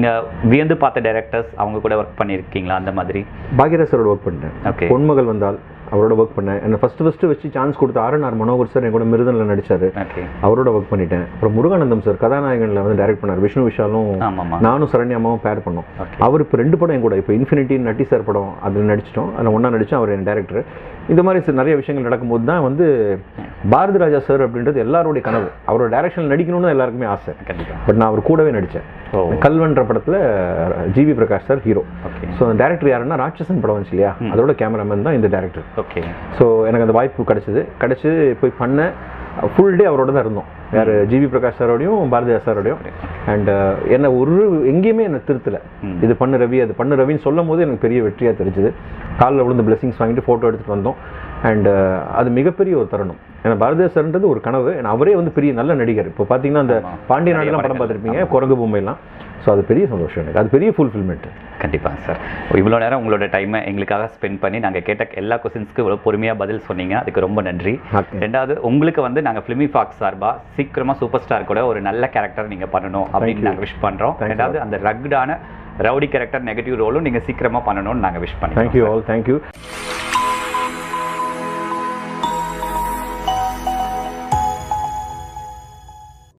நீங்கள் வியந்து பார்த்த டைரக்டர்ஸ் அவங்க கூட ஒர்க் பண்ணியிருக்கீங்களா அந்த மாதிரி? பாக்யராஜ் சாரோட ஒர்க் பண்ணிட்டேன். ஓகே. பொன்மகள் வந்தால் அவரோட ஒர்க் பண்ணேன். என்ன ஃபஸ்ட்டு வச்சு சான்ஸ் கொடுத்த ஆர்என்ஆர் மனோகர் சார் என் கூட மிருதனில் நடிச்சார். ஓகே. அவரோட ஒர்க் பண்ணிட்டேன். அப்புறம் முருகானந்தம் சார் கதாநாயகனில் வந்து டைரக்ட் பண்ணார். விஷ்ணு விஷாலும் நானும் சரண்யாமாவும் பேர் பண்ணோம். அவர் இப்போ 2 படம் என் கூட, இப்போ இன்ஃபினிட்டி நட்டி சார் படம் அதில் நடிச்சிட்டோம். அதில் ஒன்றா நடித்தோம். அவர் என் டேரக்டர். இந்த மாதிரி நிறைய விஷயங்கள் நடக்கும்போது தான் வந்து பாரதி ராஜா சார் அப்படின்றது எல்லாருடைய கனவு. அவரோட டைரக்ஷனில் நடிக்கணும்னு எல்லாருக்குமே ஆசை. கண்டிப்பாக. பட் நான் அவர் கூடவே நடித்தேன். கல்வன்ற படத்தில் G V Prakash sir hero. So அந்த டேரக்டர் யாருன்னா ராட்சசன் படம் வந்துச்சு இல்லையா, அதோட கேமராமேன் தான் இந்த டேரக்டர். ஓகே. ஸோ எனக்கு அந்த வாய்ப்பு கிடச்சி போய் பண்ண ஃபுல் டே அவரோட தான் இருந்தோம். யார் ஜிவி பிரகாஷ் சாரோடையும் பாரதியா சாரோடையும். அண்ட் என்னை எங்கேயுமே என்னை திருத்தலை. இது பண்ணு ரவி, அது பண்ணு ரவின்னு சொல்லும் போது எனக்கு பெரிய வெற்றியாக தெரிஞ்சுது. காலில் விழுந்து பிளெஸிங்ஸ் வாங்கிட்டு ஃபோட்டோ எடுத்துகிட்டு வந்தோம். அண்ட் அது மிகப்பெரிய ஒரு தருணம். ஏன்னா பாரதியா சார்ன்றது ஒரு கனவு. ஏன்னா அவரே வந்து பெரிய நல்ல நடிகர். இப்போ பார்த்தீங்கன்னா அந்த பாண்டிய நாடெல்லாம் படம் பார்த்துருப்பீங்க, குரங்கு பொம்மையெல்லாம். ஸோ அது பெரிய சந்தோஷம் எனக்கு. அது பெரிய ஃபுல்ஃபில்மெண்ட். கண்டிப்பாக சார். இவ்வளோ நேரம் உங்களோட டைமை எங்களுக்காக ஸ்பெண்ட் பண்ணி நாங்கள் கேட்ட எல்லா கொஸ்டின்ஸ்க்கு இவ்வளோ பொறுமையாக பதில் சொன்னீங்க. அதுக்கு ரொம்ப நன்றி. ரெண்டாவது, உங்களுக்கு வந்து நாங்கள் ஃபிலிமி ஃபாக்ஸ் சார்பாக சீக்கிரமாக சூப்பர் ஸ்டார் கூட ஒரு நல்ல கேரக்டர் நீங்கள் பண்ணணும் அப்படின்னு நாங்கள் விஷ் பண்ணுறோம். ரெண்டாவது, அந்த ரக்டான ரவுடி கேரக்டர் நெகட்டிவ் ரோலும் நீங்கள் சீக்கிரமாக பண்ணணும்னு நாங்கள் விஷ் பண்ணுறோம். Thank you all. தேங்க்யூ.